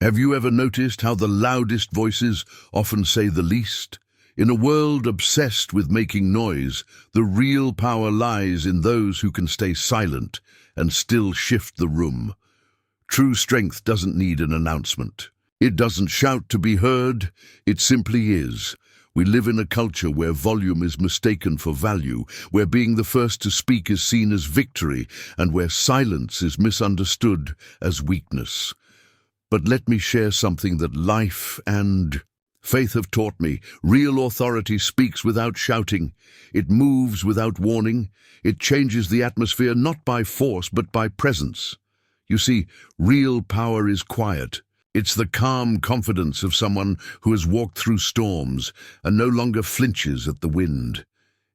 Have you ever noticed how the loudest voices often say the least? In a world obsessed with making noise, the real power lies in those who can stay silent and still shift the room. True strength doesn't need an announcement. It doesn't shout to be heard, it simply is. We live in a culture where volume is mistaken for value, where being the first to speak is seen as victory, and where silence is misunderstood as weakness. But let me share something that life and faith have taught me. Real authority speaks without shouting. It moves without warning. It changes the atmosphere not by force but by presence. You see, real power is quiet. It's the calm confidence of someone who has walked through storms and no longer flinches at the wind.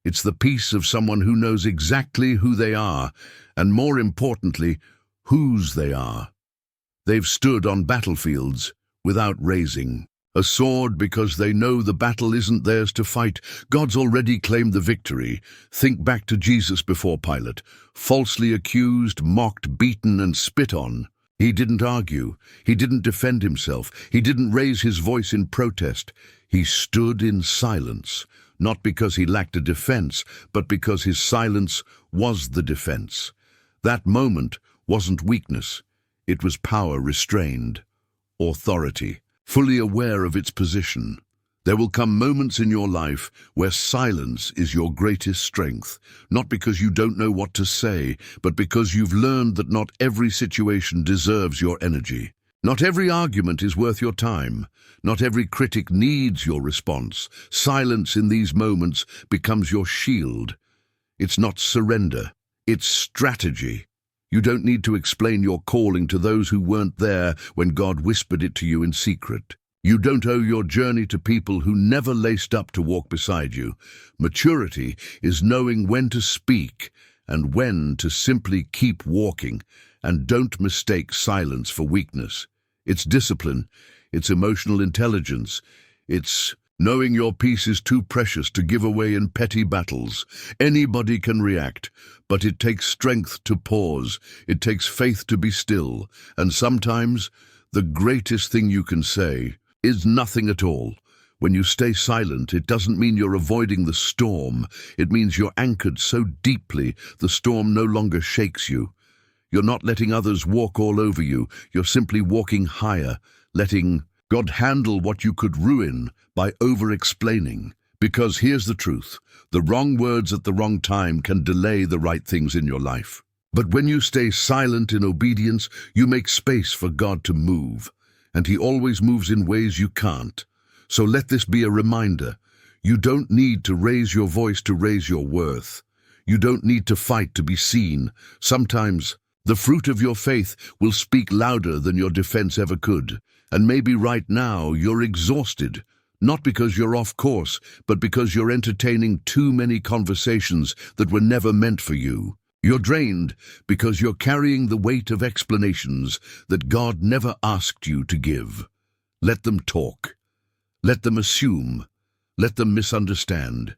It's the peace of someone who knows exactly who they are, and more importantly, whose they are. They've stood on battlefields without raising a sword because they know the battle isn't theirs to fight. God's already claimed the victory. Think back to Jesus before Pilate, falsely accused, mocked, beaten, and spit on. He didn't argue. He didn't defend himself. He didn't raise his voice in protest. He stood in silence, not because he lacked a defense, but because his silence was the defense. That moment wasn't weakness. It was power restrained, authority, fully aware of its position. There will come moments in your life where silence is your greatest strength, not because you don't know what to say, but because you've learned that not every situation deserves your energy. Not every argument is worth your time. Not every critic needs your response. Silence in these moments becomes your shield. It's not surrender, it's strategy. You don't need to explain your calling to those who weren't there when God whispered it to you in secret. You don't owe your journey to people who never laced up to walk beside you. Maturity is knowing when to speak and when to simply keep walking, and don't mistake silence for weakness. It's discipline, it's emotional intelligence, it's knowing your peace is too precious to give away in petty battles. Anybody can react, but it takes strength to pause, it takes faith to be still, and sometimes the greatest thing you can say is nothing at all. When you stay silent, it doesn't mean you're avoiding the storm. It means you're anchored so deeply the storm no longer shakes you. You're not letting others walk all over you. You're simply walking higher, letting God handle what you could ruin by over-explaining. Because here's the truth, the wrong words at the wrong time can delay the right things in your life. But when you stay silent in obedience, you make space for God to move. And He always moves in ways you can't. So let this be a reminder. You don't need to raise your voice to raise your worth. You don't need to fight to be seen. Sometimes the fruit of your faith will speak louder than your defense ever could. And maybe right now you're exhausted, not because you're off course, but because you're entertaining too many conversations that were never meant for you. You're drained because you're carrying the weight of explanations that God never asked you to give. Let them talk. Let them assume. Let them misunderstand.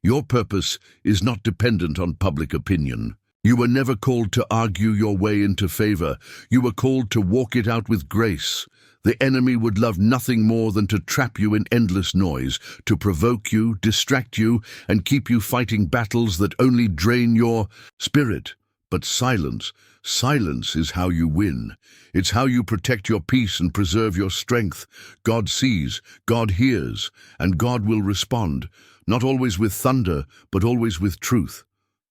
Your purpose is not dependent on public opinion. You were never called to argue your way into favor. You were called to walk it out with grace. The enemy would love nothing more than to trap you in endless noise, to provoke you, distract you, and keep you fighting battles that only drain your spirit. But silence is how you win. It's how you protect your peace and preserve your strength. God sees, God hears, and God will respond, not always with thunder, but always with truth.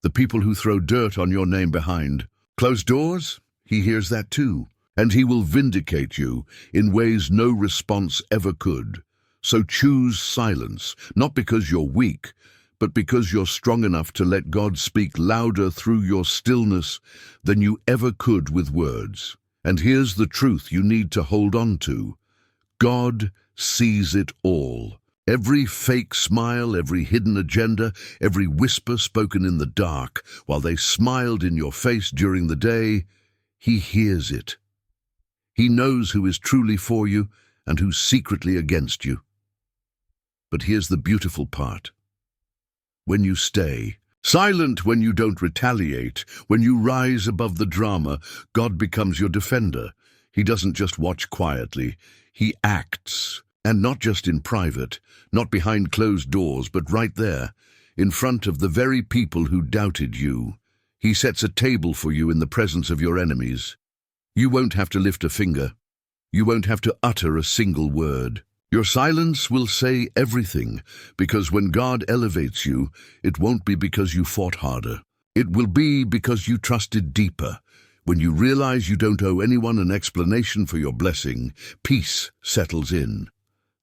The people who throw dirt on your name behind closed doors, He hears that too. And He will vindicate you in ways no response ever could. So choose silence, not because you're weak, but because you're strong enough to let God speak louder through your stillness than you ever could with words. And here's the truth you need to hold on to. God sees it all. Every fake smile, every hidden agenda, every whisper spoken in the dark, while they smiled in your face during the day, He hears it. He knows who is truly for you and who's secretly against you. But here's the beautiful part. When you stay silent, when you don't retaliate, when you rise above the drama, God becomes your defender. He doesn't just watch quietly, he acts. And not just in private, not behind closed doors, but right there, in front of the very people who doubted you. He sets a table for you in the presence of your enemies. You won't have to lift a finger. You won't have to utter a single word. Your silence will say everything, because when God elevates you, it won't be because you fought harder. It will be because you trusted deeper. When you realize you don't owe anyone an explanation for your blessing, peace settles in.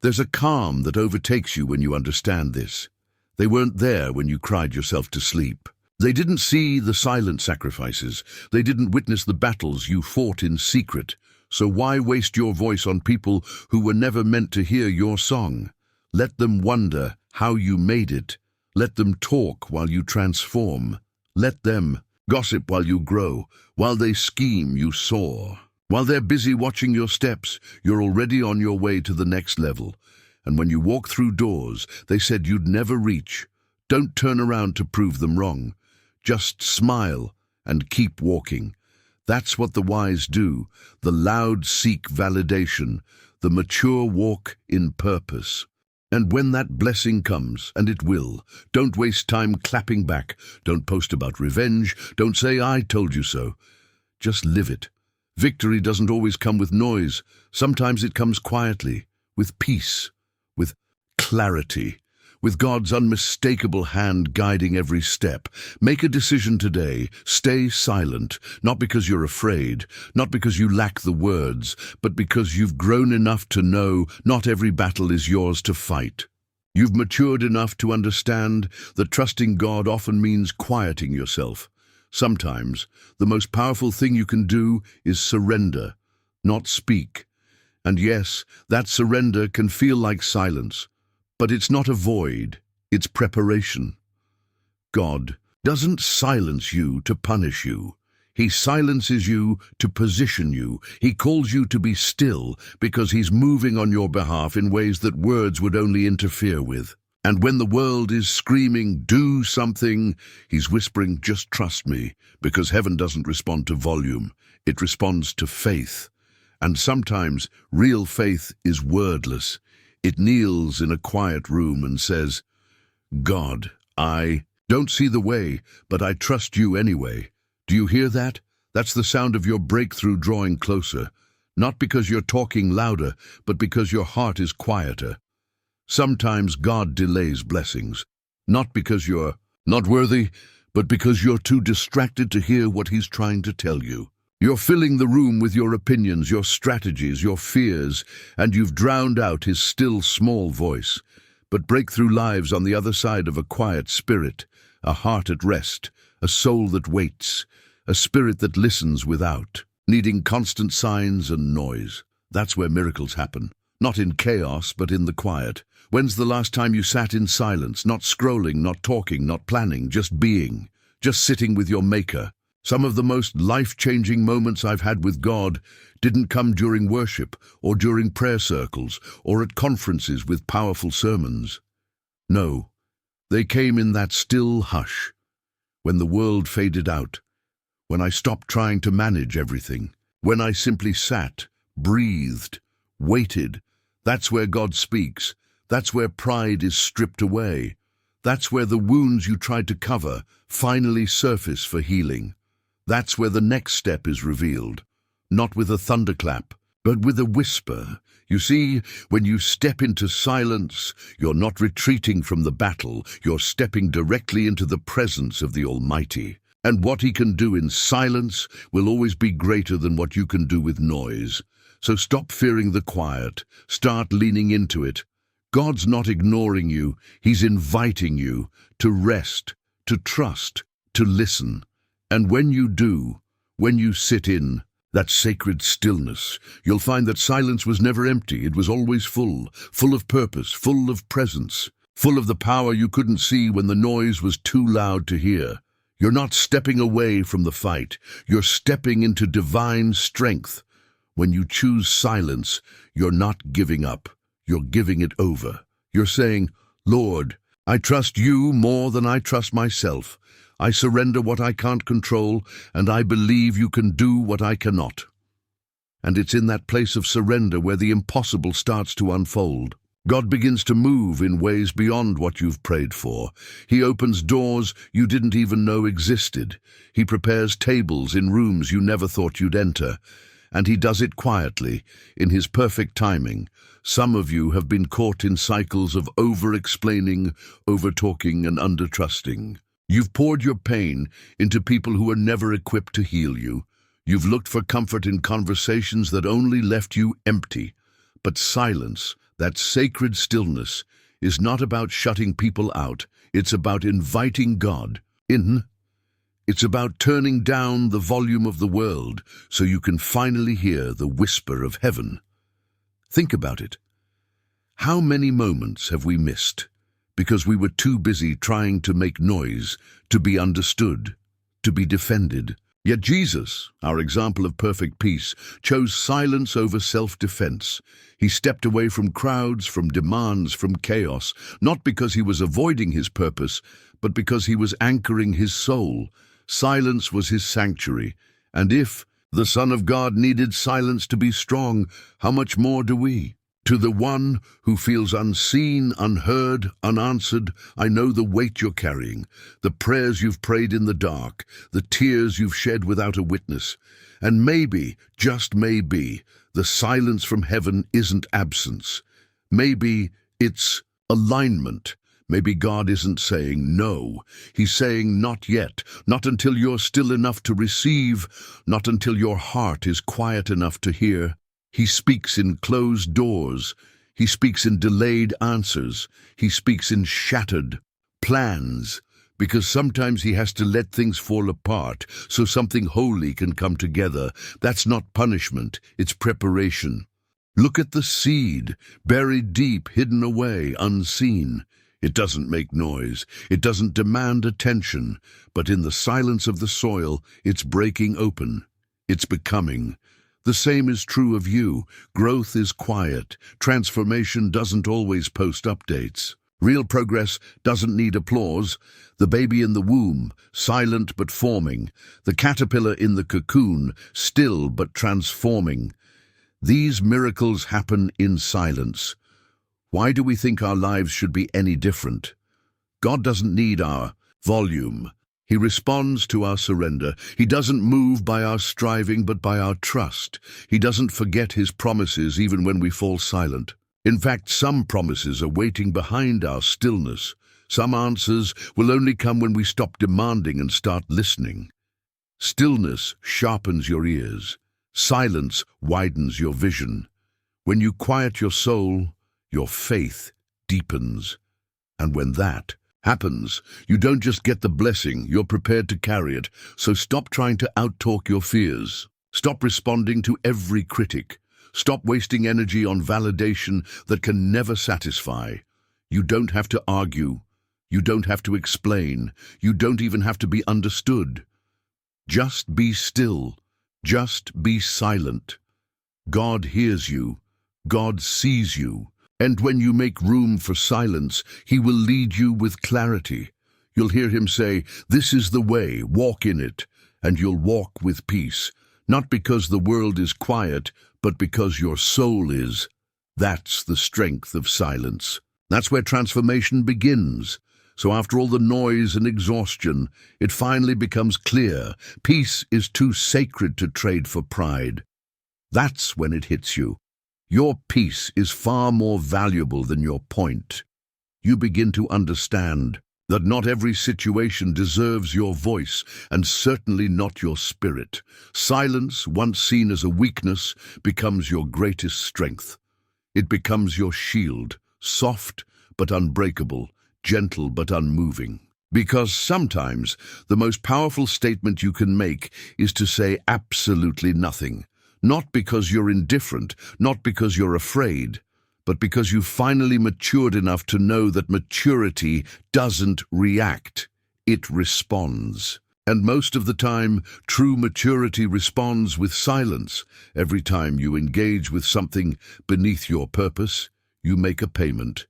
There's a calm that overtakes you when you understand this. They weren't there when you cried yourself to sleep. They didn't see the silent sacrifices. They didn't witness the battles you fought in secret. So why waste your voice on people who were never meant to hear your song? Let them wonder how you made it. Let them talk while you transform. Let them gossip while you grow. While they scheme, you soar. While they're busy watching your steps, you're already on your way to the next level. And when you walk through doors they said you'd never reach, don't turn around to prove them wrong. Just smile and keep walking. That's what the wise do. The loud seek validation. The mature walk in purpose. And when that blessing comes, and it will, don't waste time clapping back. Don't post about revenge. Don't say, I told you so. Just live it. Victory doesn't always come with noise. Sometimes it comes quietly, with peace, with clarity, with God's unmistakable hand guiding every step. Make a decision today. Stay silent, not because you're afraid, not because you lack the words, but because you've grown enough to know not every battle is yours to fight. You've matured enough to understand that trusting God often means quieting yourself. Sometimes the most powerful thing you can do is surrender, not speak. And yes, that surrender can feel like silence, but it's not a void, it's preparation. God doesn't silence you to punish you. He silences you to position you. He calls you to be still because he's moving on your behalf in ways that words would only interfere with. And when the world is screaming, do something, he's whispering, just trust me, because heaven doesn't respond to volume. It responds to faith. And sometimes real faith is wordless. It kneels in a quiet room and says, God, I don't see the way, but I trust you anyway. Do you hear that? That's the sound of your breakthrough drawing closer. Not because you're talking louder, but because your heart is quieter. Sometimes God delays blessings, not because you're not worthy, but because you're too distracted to hear what he's trying to tell you. You're filling the room with your opinions, your strategies, your fears, and you've drowned out his still small voice. But breakthrough lives on the other side of a quiet spirit, a heart at rest, a soul that waits, a spirit that listens without, needing constant signs and noise. That's where miracles happen. Not in chaos, but in the quiet. When's the last time you sat in silence, not scrolling, not talking, not planning, just being, just sitting with your maker? Some of the most life-changing moments I've had with God didn't come during worship or during prayer circles or at conferences with powerful sermons. No, they came in that still hush, when the world faded out, when I stopped trying to manage everything, when I simply sat, breathed, waited. That's where God speaks. That's where pride is stripped away. That's where the wounds you tried to cover finally surface for healing. That's where the next step is revealed, not with a thunderclap, but with a whisper. You see, when you step into silence, you're not retreating from the battle, you're stepping directly into the presence of the Almighty. And what he can do in silence will always be greater than what you can do with noise. So stop fearing the quiet, start leaning into it. God's not ignoring you, he's inviting you to rest, to trust, to listen. And when you do, when you sit in that sacred stillness, you'll find that silence was never empty. It was always full of purpose, full of presence, full of the power you couldn't see when the noise was too loud to hear. You're not stepping away from the fight. You're stepping into divine strength. When you choose silence, you're not giving up. You're giving it over. You're saying, Lord, I trust you more than I trust myself. I surrender what I can't control, and I believe you can do what I cannot. And it's in that place of surrender where the impossible starts to unfold. God begins to move in ways beyond what you've prayed for. He opens doors you didn't even know existed. He prepares tables in rooms you never thought you'd enter. And he does it quietly, in his perfect timing. Some of you have been caught in cycles of over-explaining, over-talking, and under-trusting. You've poured your pain into people who were never equipped to heal you. You've looked for comfort in conversations that only left you empty. But silence, that sacred stillness, is not about shutting people out. It's about inviting God in. It's about turning down the volume of the world so you can finally hear the whisper of heaven. Think about it. How many moments have we missed because we were too busy trying to make noise, to be understood, to be defended? Yet Jesus, our example of perfect peace, chose silence over self-defense. He stepped away from crowds, from demands, from chaos, not because he was avoiding his purpose, but because he was anchoring his soul. Silence was his sanctuary, and if the Son of God needed silence to be strong, how much more do we? To the one who feels unseen, unheard, unanswered, I know the weight you're carrying, the prayers you've prayed in the dark, the tears you've shed without a witness. And maybe, just maybe, the silence from heaven isn't absence. Maybe it's alignment. Maybe God isn't saying no. He's saying not yet, not until you're still enough to receive, not until your heart is quiet enough to hear. He speaks in closed doors. He speaks in delayed answers. He speaks in shattered plans, because sometimes he has to let things fall apart so something holy can come together. That's not punishment, it's preparation. Look at the seed, buried deep, hidden away, unseen. It doesn't make noise. It doesn't demand attention. But in the silence of the soil, it's breaking open. It's becoming. The same is true of you. Growth is quiet. Transformation doesn't always post updates. Real progress doesn't need applause. The baby in the womb, silent but forming. The caterpillar in the cocoon, still but transforming. These miracles happen in silence. Why do we think our lives should be any different? God doesn't need our volume. He responds to our surrender. He doesn't move by our striving, but by our trust. He doesn't forget his promises even when we fall silent. In fact, some promises are waiting behind our stillness. Some answers will only come when we stop demanding and start listening. Stillness sharpens your ears. Silence widens your vision. When you quiet your soul, your faith deepens. And when that happens, you don't just get the blessing, you're prepared to carry it. So stop trying to outtalk your fears. Stop responding to every critic. Stop wasting energy on validation that can never satisfy. You don't have to argue. You don't have to explain. You don't even have to be understood. Just be still. Just be silent. God hears you. God sees you. And when you make room for silence, he will lead you with clarity. You'll hear him say, "This is the way, walk in it," and you'll walk with peace. Not because the world is quiet, but because your soul is. That's the strength of silence. That's where transformation begins. So after all the noise and exhaustion, it finally becomes clear. Peace is too sacred to trade for pride. That's when it hits you. Your peace is far more valuable than your point. You begin to understand that not every situation deserves your voice, and certainly not your spirit. Silence, once seen as a weakness, becomes your greatest strength. It becomes your shield, soft but unbreakable, gentle but unmoving. Because sometimes the most powerful statement you can make is to say absolutely nothing. Not because you're indifferent, not because you're afraid, but because you've finally matured enough to know that maturity doesn't react, it responds. And most of the time, true maturity responds with silence. Every time you engage with something beneath your purpose, you make a payment.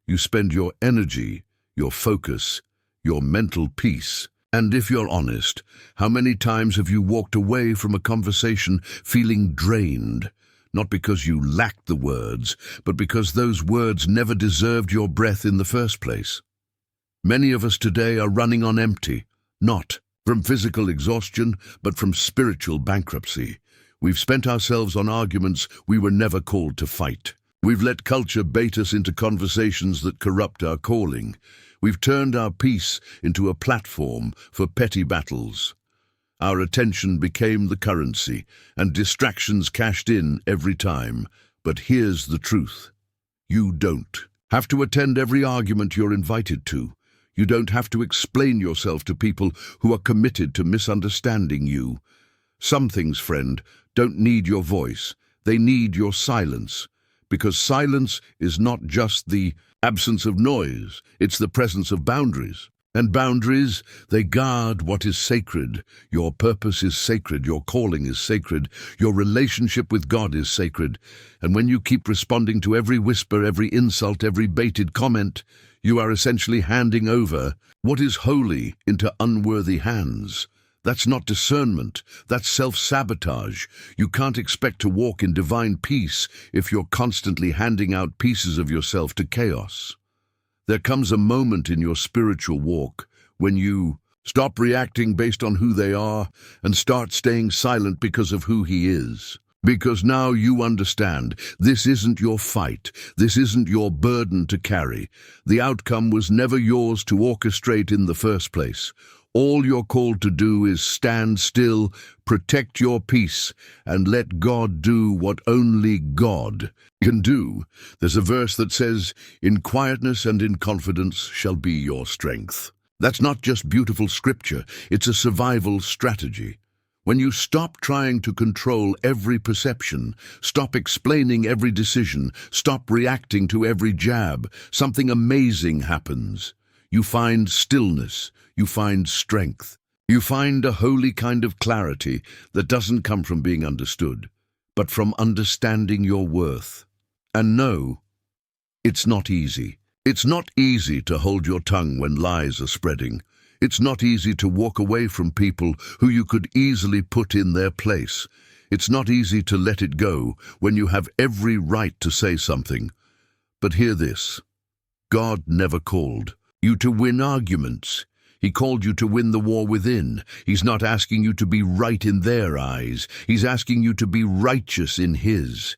You spend your energy, your focus, your mental peace And if you're honest, how many times have you walked away from a conversation feeling drained? Not because you lacked the words, but because those words never deserved your breath in the first place. Many of us today are running on empty, not from physical exhaustion, but from spiritual bankruptcy. We've spent ourselves on arguments we were never called to fight. We've let culture bait us into conversations that corrupt our calling. We've turned our peace into a platform for petty battles. Our attention became the currency, and distractions cashed in every time. But here's the truth. You don't have to attend every argument you're invited to. You don't have to explain yourself to people who are committed to misunderstanding you. Some things, friend, don't need your voice. They need your silence. Because silence is not just the absence of noise, it's the presence of boundaries. And boundaries, they guard what is sacred. Your purpose is sacred, your calling is sacred, your relationship with God is sacred. And when you keep responding to every whisper, every insult, every baited comment, you are essentially handing over what is holy into unworthy hands. That's not discernment, that's self-sabotage. You can't expect to walk in divine peace if you're constantly handing out pieces of yourself to chaos. There comes a moment in your spiritual walk when you stop reacting based on who they are and start staying silent because of who He is. Because now you understand, this isn't your fight, this isn't your burden to carry. The outcome was never yours to orchestrate in the first place. All you're called to do is stand still, protect your peace, and let God do what only God can do. There's a verse that says, "In quietness and in confidence shall be your strength." That's not just beautiful scripture, it's a survival strategy. When you stop trying to control every perception, stop explaining every decision, stop reacting to every jab, something amazing happens. You find stillness, you find strength, you find a holy kind of clarity that doesn't come from being understood, but from understanding your worth. And no, it's not easy. It's not easy to hold your tongue when lies are spreading. It's not easy to walk away from people who you could easily put in their place. It's not easy to let it go when you have every right to say something. But hear this. God never called you to win arguments. He called you to win the war within. He's not asking you to be right in their eyes. He's asking you to be righteous in His.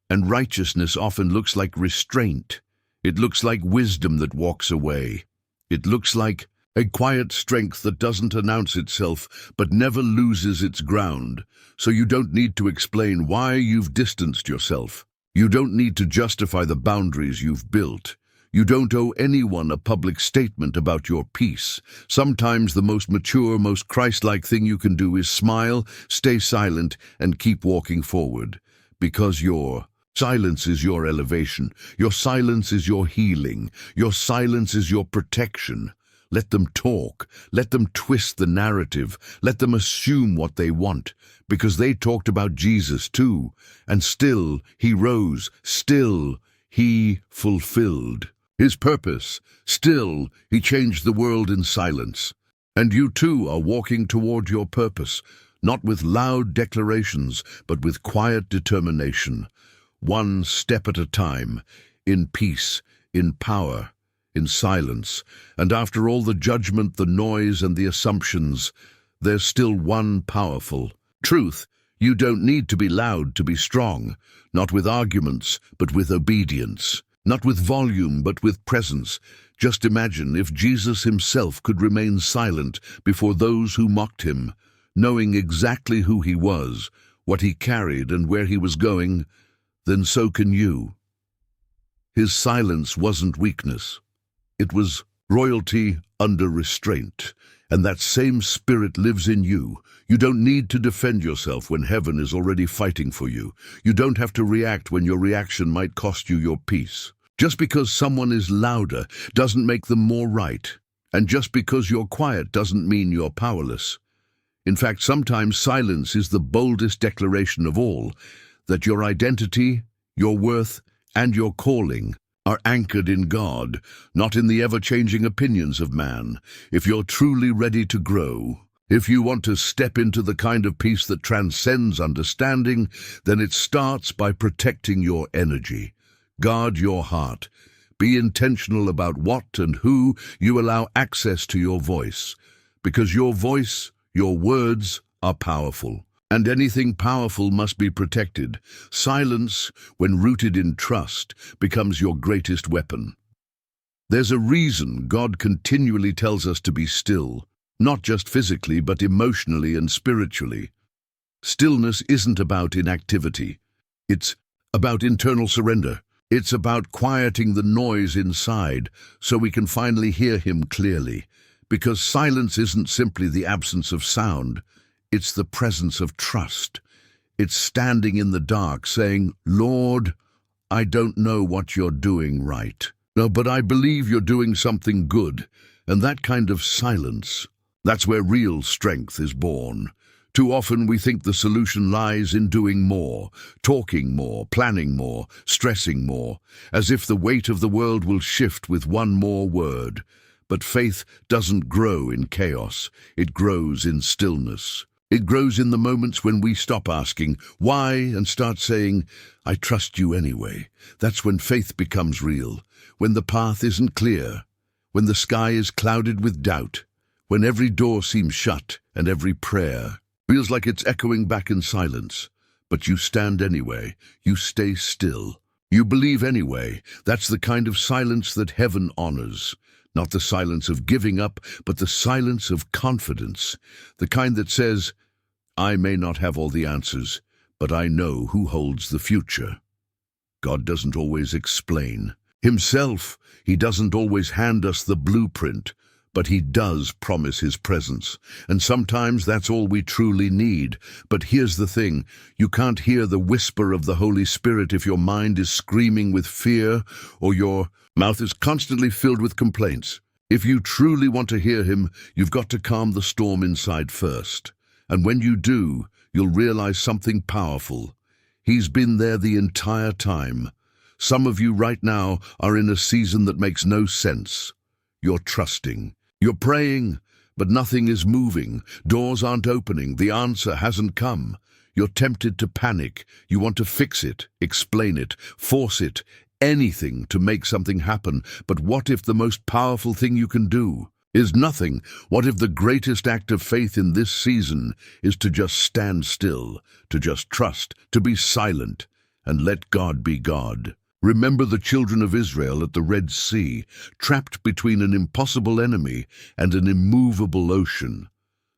And righteousness often looks like restraint. It looks like wisdom that walks away. It looks like a quiet strength that doesn't announce itself but never loses its ground. So you don't need to explain why you've distanced yourself. You don't need to justify the boundaries you've built. You don't owe anyone a public statement about your peace. Sometimes the most mature, most Christ-like thing you can do is smile, stay silent, and keep walking forward. Because your silence is your elevation. Your silence is your healing. Your silence is your protection. Let them talk. Let them twist the narrative. Let them assume what they want. Because they talked about Jesus too. And still He rose. Still He fulfilled His purpose. Still He changed the world in silence. And you too are walking toward your purpose, not with loud declarations, but with quiet determination. One step at a time, in peace, in power, in silence. And after all the judgment, the noise, and the assumptions, there's still one powerful truth. You don't need to be loud to be strong, not with arguments, but with obedience. Not with volume, but with presence. Just imagine if Jesus Himself could remain silent before those who mocked Him, knowing exactly who He was, what He carried, and where He was going, then so can you. His silence wasn't weakness. It was royalty under restraint, and that same spirit lives in you. You don't need to defend yourself when heaven is already fighting for you. You don't have to react when your reaction might cost you your peace. Just because someone is louder doesn't make them more right, and just because you're quiet doesn't mean you're powerless. In fact, sometimes silence is the boldest declaration of all, that your identity, your worth, and your calling are anchored in God, not in the ever-changing opinions of man. If you're truly ready to grow, if you want to step into the kind of peace that transcends understanding, then it starts by protecting your energy. Guard your heart. Be intentional about what and who you allow access to your voice, because your voice, your words, are powerful. And anything powerful must be protected. Silence, when rooted in trust, becomes your greatest weapon. There's a reason God continually tells us to be still, not just physically, but emotionally and spiritually. Stillness isn't about inactivity. It's about internal surrender. It's about quieting the noise inside so we can finally hear Him clearly. Because silence isn't simply the absence of sound. It's the presence of trust. It's standing in the dark saying, "Lord, I don't know what you're doing right. No, but I believe you're doing something good." And that kind of silence, that's where real strength is born. Too often we think the solution lies in doing more, talking more, planning more, stressing more, as if the weight of the world will shift with one more word. But faith doesn't grow in chaos. It grows in stillness. It grows in the moments when we stop asking why and start saying, "I trust you anyway." That's when faith becomes real, when the path isn't clear, when the sky is clouded with doubt, when every door seems shut and every prayer feels like it's echoing back in silence. But you stand anyway. You stay still. You believe anyway. That's the kind of silence that heaven honors. Not the silence of giving up, but the silence of confidence. The kind that says, "I may not have all the answers, but I know who holds the future." God doesn't always explain Himself. He doesn't always hand us the blueprint, but He does promise His presence. And sometimes that's all we truly need. But here's the thing, you can't hear the whisper of the Holy Spirit if your mind is screaming with fear or your mouth is constantly filled with complaints. If you truly want to hear Him, you've got to calm the storm inside first. And when you do, you'll realize something powerful. He's been there the entire time. Some of you right now are in a season that makes no sense. You're trusting. You're praying, but nothing is moving. Doors aren't opening. The answer hasn't come. You're tempted to panic. You want to fix it, explain it, force it, anything to make something happen. But what if the most powerful thing you can do is nothing? What if the greatest act of faith in this season is to just stand still, to just trust, to be silent, and let God be God? Remember the children of Israel at the Red Sea, trapped between an impossible enemy and an immovable ocean.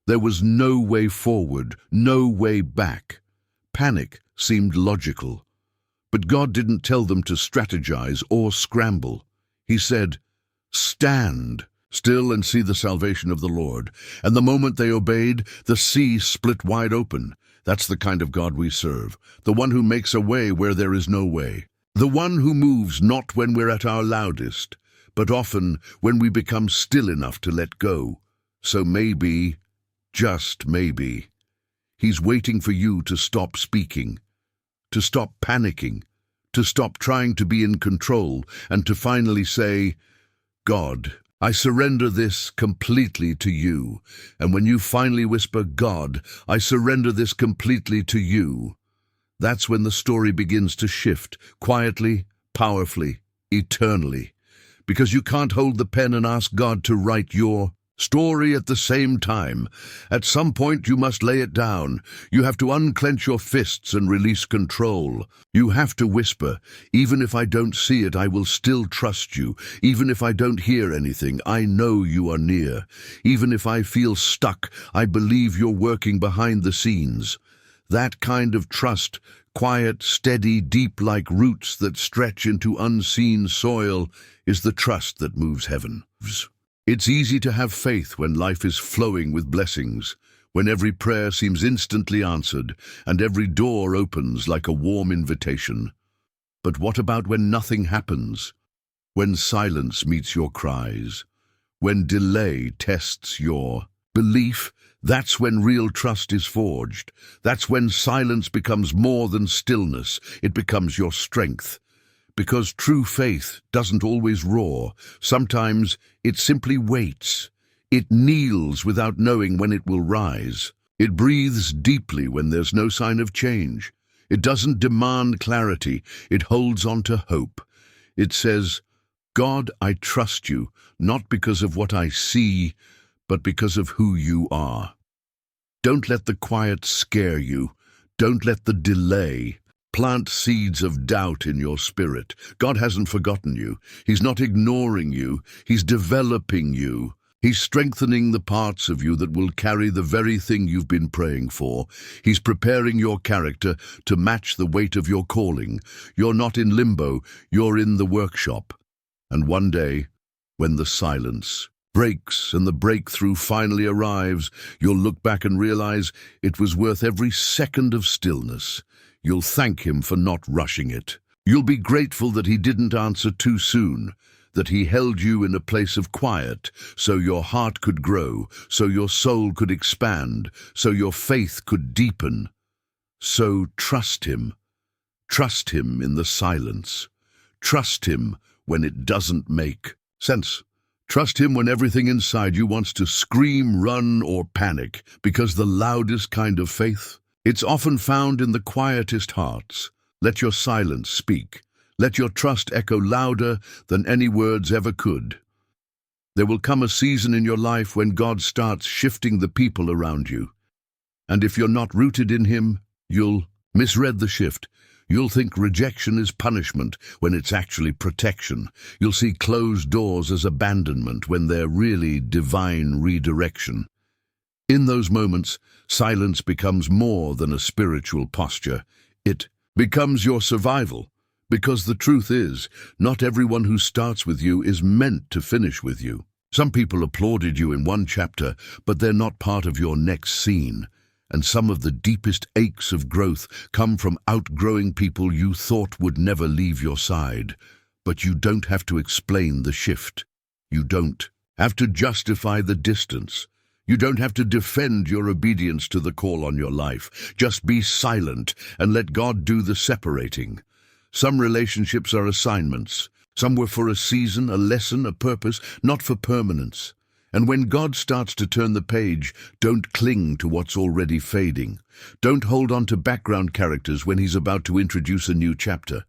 There was no way forward, no way back. Panic seemed logical. But God didn't tell them to strategize or scramble. He said, "Stand still and see the salvation of the Lord." And the moment they obeyed, the sea split wide open. That's the kind of God we serve, the one who makes a way where there is no way. The one who moves not when we're at our loudest, but often when we become still enough to let go. So maybe, just maybe, He's waiting for you to stop speaking, to stop panicking, to stop trying to be in control, and to finally say, "God, I surrender this completely to you." And when you finally whisper, "God, I surrender this completely to you," that's when the story begins to shift, quietly, powerfully, eternally. Because you can't hold the pen and ask God to write your story at the same time. At some point you must lay it down. You have to unclench your fists and release control. You have to whisper, "Even if I don't see it, I will still trust you. Even if I don't hear anything, I know you are near. Even if I feel stuck, I believe you're working behind the scenes." That kind of trust, quiet, steady, deep like roots that stretch into unseen soil, is the trust that moves heaven. It's easy to have faith when life is flowing with blessings, when every prayer seems instantly answered and every door opens like a warm invitation. But what about when nothing happens? When silence meets your cries? When delay tests your belief? That's when real trust is forged. That's when silence becomes more than stillness. It becomes your strength. because true faith doesn't always roar. Sometimes it simply waits. It kneels without knowing when it will rise. It breathes deeply when there's no sign of change. It doesn't demand clarity. It holds on to hope. It says, God, I trust you, not because of what I see, but because of who you are. Don't let the quiet scare you. Don't let the delay plant seeds of doubt in your spirit. God hasn't forgotten you. He's not ignoring you. He's developing you. He's strengthening the parts of you that will carry the very thing you've been praying for. He's preparing your character to match the weight of your calling. You're not in limbo, you're in the workshop. And one day, when the silence breaks and the breakthrough finally arrives, you'll look back and realize it was worth every second of stillness. You'll thank him for not rushing it. You'll be grateful that he didn't answer too soon, that he held you in a place of quiet, so your heart could grow, so your soul could expand, so your faith could deepen. So trust him. Trust him in the silence. Trust him when it doesn't make sense. Trust him when everything inside you wants to scream, run, or panic, because the loudest kind of faith, it's often found in the quietest hearts. Let your silence speak. Let your trust echo louder than any words ever could. There will come a season in your life when God starts shifting the people around you. And if you're not rooted in him, you'll misread the shift. You'll think rejection is punishment when it's actually protection. You'll see closed doors as abandonment when they're really divine redirection. In those moments, silence becomes more than a spiritual posture. It becomes your survival. Because the truth is, not everyone who starts with you is meant to finish with you. Some people applauded you in one chapter, but they're not part of your next scene. And some of the deepest aches of growth come from outgrowing people you thought would never leave your side. But you don't have to explain the shift. You don't have to justify the distance. You don't have to defend your obedience to the call on your life. Just be silent and let God do the separating. Some relationships are assignments. Some were for a season, a lesson, a purpose, not for permanence. And when God starts to turn the page, don't cling to what's already fading. Don't hold on to background characters when he's about to introduce a new chapter.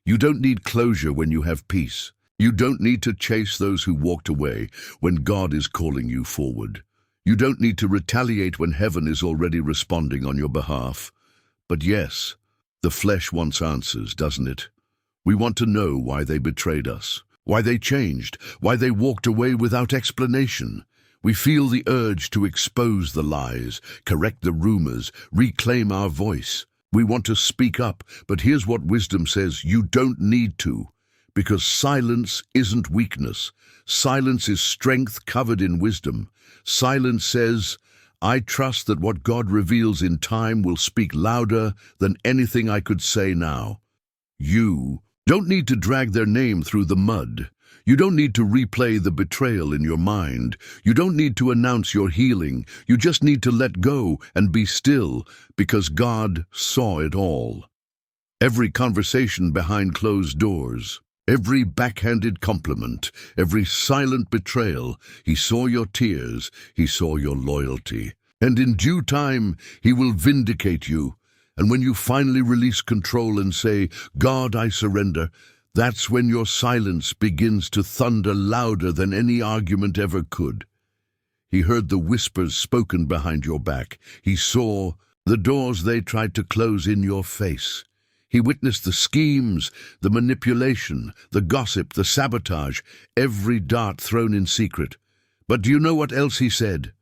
You don't need closure when you have peace. You don't need to chase those who walked away when God is calling you forward. You don't need to retaliate when heaven is already responding on your behalf. But yes, the flesh wants answers, doesn't it? We want to know why they betrayed us, why they changed, why they walked away without explanation. We feel the urge to expose the lies, correct the rumors, reclaim our voice. We want to speak up, but here's what wisdom says: you don't need to, because silence isn't weakness. Silence is strength covered in wisdom. Silence says, I trust that what God reveals in time will speak louder than anything I could say now. You don't need to drag their name through the mud. You don't need to replay the betrayal in your mind. You don't need to announce your healing. You just need to let go and be still, because God saw it all. Every conversation behind closed doors, every backhanded compliment, every silent betrayal, he saw your tears, he saw your loyalty. And in due time, he will vindicate you. And when you finally release control and say, God, I surrender, that's when your silence begins to thunder louder than any argument ever could. He heard the whispers spoken behind your back. He saw the doors they tried to close in your face. He witnessed the schemes, the manipulation, the gossip, the sabotage, every dart thrown in secret. But do you know what else he said?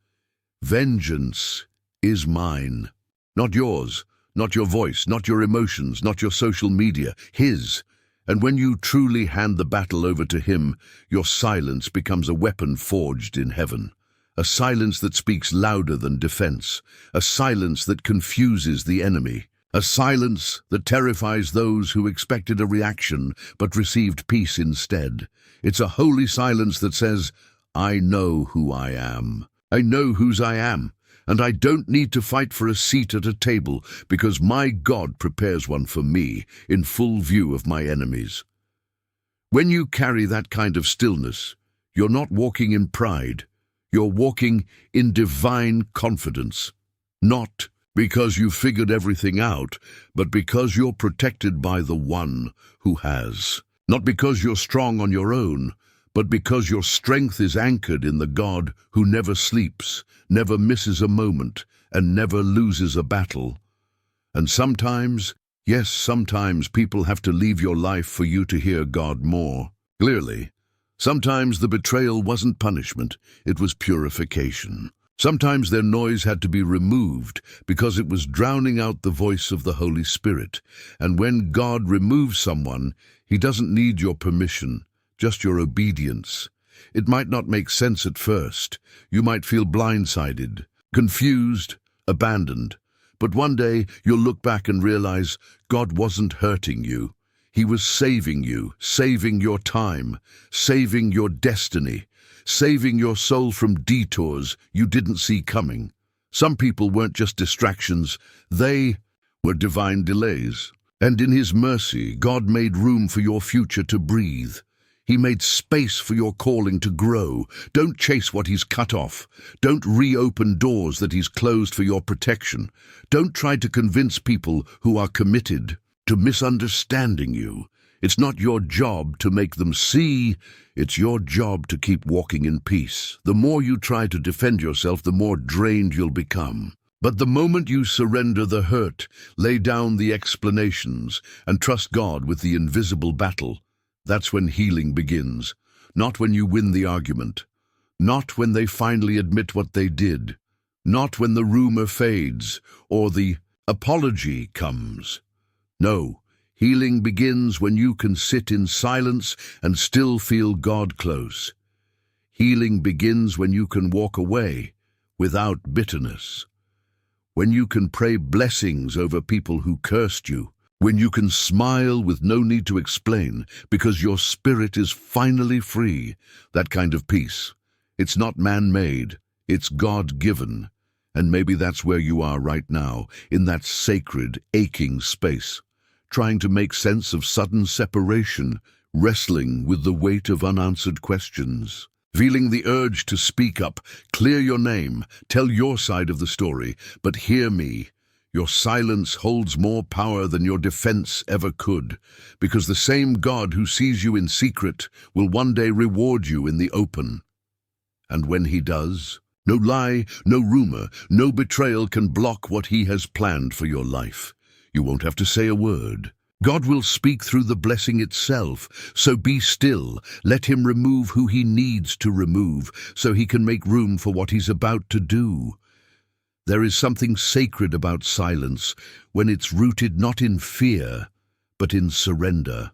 Vengeance is mine. Not yours, not your voice, not your emotions, not your social media, his. And when you truly hand the battle over to him, your silence becomes a weapon forged in heaven. A silence that speaks louder than defense. A silence that confuses the enemy. A silence that terrifies those who expected a reaction but received peace instead. It's a holy silence that says, I know who I am. I know whose I am. And I don't need to fight for a seat at a table because my God prepares one for me in full view of my enemies. When you carry that kind of stillness, you're not walking in pride. You're walking in divine confidence. Not because you've figured everything out, but because you're protected by the one who has. Not because you're strong on your own, but because your strength is anchored in the God who never sleeps, never misses a moment, and never loses a battle. And sometimes, yes, sometimes people have to leave your life for you to hear God more clearly. Sometimes the betrayal wasn't punishment, it was purification. Sometimes their noise had to be removed because it was drowning out the voice of the Holy Spirit. And when God removes someone, He doesn't need your permission, just your obedience. It might not make sense at first. You might feel blindsided, confused, abandoned. But one day you'll look back and realize God wasn't hurting you. He was saving you, saving your time, saving your destiny, saving your soul from detours you didn't see coming. Some people weren't just distractions, they were divine delays. And in His mercy, God made room for your future to breathe. He made space for your calling to grow. Don't chase what He's cut off. Don't reopen doors that He's closed for your protection. Don't try to convince people who are committed to misunderstanding you. It's not your job to make them see. It's your job to keep walking in peace. The more you try to defend yourself, the more drained you'll become. But the moment you surrender the hurt, lay down the explanations, and trust God with the invisible battle, that's when healing begins. Not when you win the argument. Not when they finally admit what they did. Not when the rumor fades or the apology comes. No, healing begins when you can sit in silence and still feel God close. Healing begins when you can walk away without bitterness. When you can pray blessings over people who cursed you. When you can smile with no need to explain because your spirit is finally free. That kind of peace. It's not man-made, it's God-given. And maybe that's where you are right now, in that sacred, aching space. Trying to make sense of sudden separation, wrestling with the weight of unanswered questions. Feeling the urge to speak up, clear your name, tell your side of the story, but hear me. Your silence holds more power than your defense ever could, because the same God who sees you in secret will one day reward you in the open. And when He does, no lie, no rumor, no betrayal can block what He has planned for your life. You won't have to say a word. God will speak through the blessing itself, so be still. Let Him remove who He needs to remove, so He can make room for what He's about to do. There is something sacred about silence when it's rooted not in fear, but in surrender.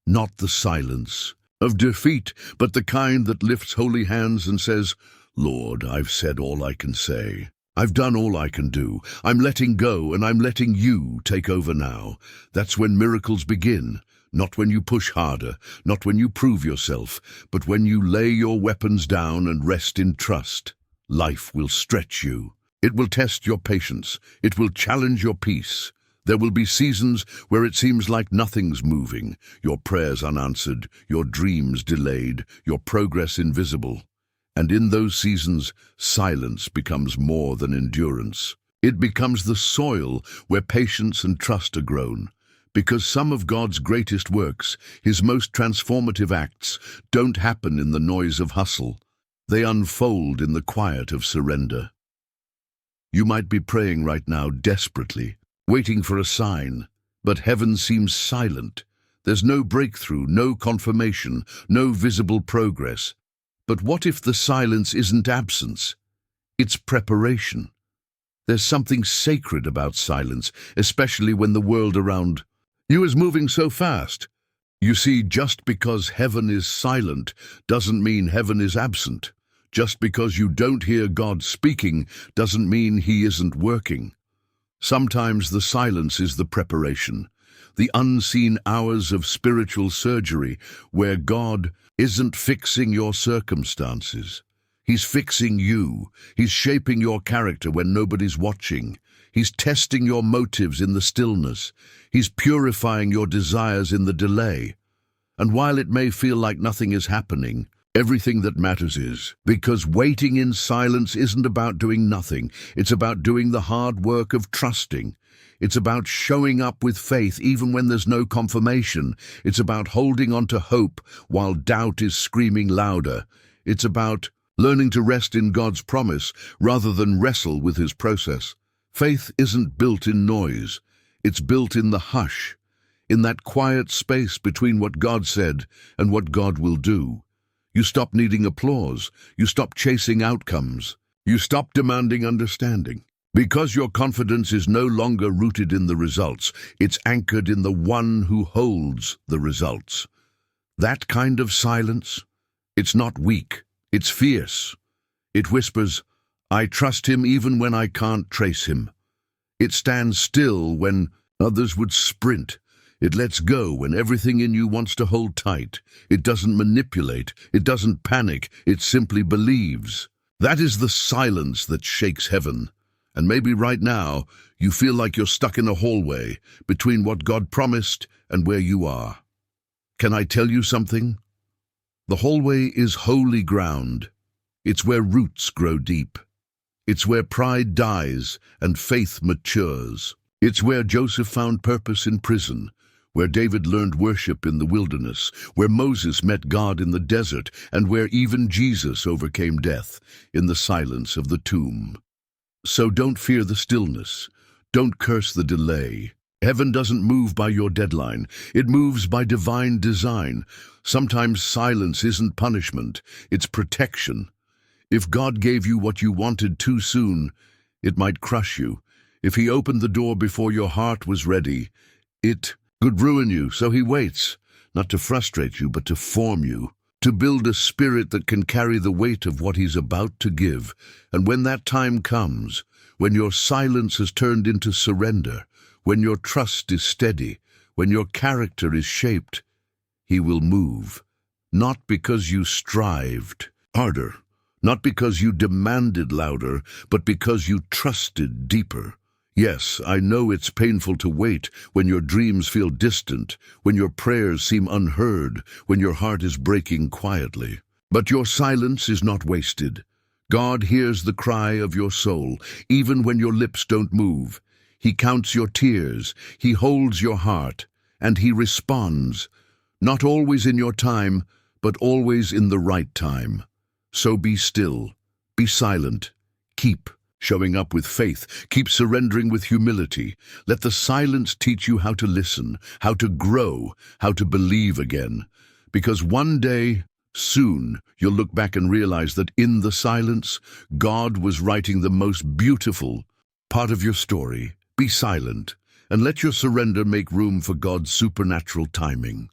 Not the silence of defeat, but the kind that lifts holy hands and says, Lord, I've said all I can say. I've done all I can do. I'm letting go, and I'm letting You take over now. That's when miracles begin. Not when you push harder, not when you prove yourself, but when you lay your weapons down and rest in trust. Life will stretch you. It will test your patience. It will challenge your peace. There will be seasons where it seems like nothing's moving, your prayers unanswered, your dreams delayed, your progress invisible. And in those seasons, silence becomes more than endurance. It becomes the soil where patience and trust are grown. Because some of God's greatest works, His most transformative acts, don't happen in the noise of hustle. They unfold in the quiet of surrender. You might be praying right now desperately, waiting for a sign, but heaven seems silent. There's no breakthrough, no confirmation, no visible progress. But what if the silence isn't absence? It's preparation. There's something sacred about silence, especially when the world around you is moving so fast. You see, just because heaven is silent doesn't mean heaven is absent. Just because you don't hear God speaking doesn't mean He isn't working. Sometimes the silence is the preparation, the unseen hours of spiritual surgery where God isn't fixing your circumstances. He's fixing you. He's shaping your character when nobody's watching. He's testing your motives in the stillness. He's purifying your desires in the delay. And while it may feel like nothing is happening, everything that matters is. Because waiting in silence isn't about doing nothing. It's about doing the hard work of trusting. It's about showing up with faith even when there's no confirmation. It's about holding on to hope while doubt is screaming louder. It's about learning to rest in God's promise rather than wrestle with his process. Faith isn't built in noise. It's built in the hush, in that quiet space between what God said and what God will do. You stop needing applause. You stop chasing outcomes. You stop demanding understanding. Because your confidence is no longer rooted in the results, it's anchored in the one who holds the results. That kind of silence, it's not weak, it's fierce. It whispers, I trust him even when I can't trace him. It stands still when others would sprint. It lets go when everything in you wants to hold tight. It doesn't manipulate. It doesn't panic. It simply believes. That is the silence that shakes heaven. And maybe right now, you feel like you're stuck in a hallway between what God promised and where you are. Can I tell you something? The hallway is holy ground. It's where roots grow deep. It's where pride dies and faith matures. It's where Joseph found purpose in prison, where David learned worship in the wilderness, where Moses met God in the desert, and where even Jesus overcame death in the silence of the tomb. So don't fear the stillness. Don't curse the delay. Heaven doesn't move by your deadline. It moves by divine design. Sometimes silence isn't punishment. It's protection. If God gave you what you wanted too soon, it might crush you. If he opened the door before your heart was ready, it could ruin you. So he waits, not to frustrate you, but to form you, to build a spirit that can carry the weight of what he's about to give. And when that time comes, when your silence has turned into surrender, when your trust is steady, when your character is shaped, he will move. Not because you strived harder, not because you demanded louder, but because you trusted deeper. Yes, I know it's painful to wait when your dreams feel distant, when your prayers seem unheard, when your heart is breaking quietly. But your silence is not wasted. God hears the cry of your soul, even when your lips don't move. He counts your tears, he holds your heart, and he responds, not always in your time, but always in the right time. So be still, be silent, keep showing up with faith, keep surrendering with humility. Let the silence teach you how to listen, how to grow, how to believe again. Because one day, soon, you'll look back and realize that in the silence, God was writing the most beautiful part of your story. Be silent, and let your surrender make room for God's supernatural timing.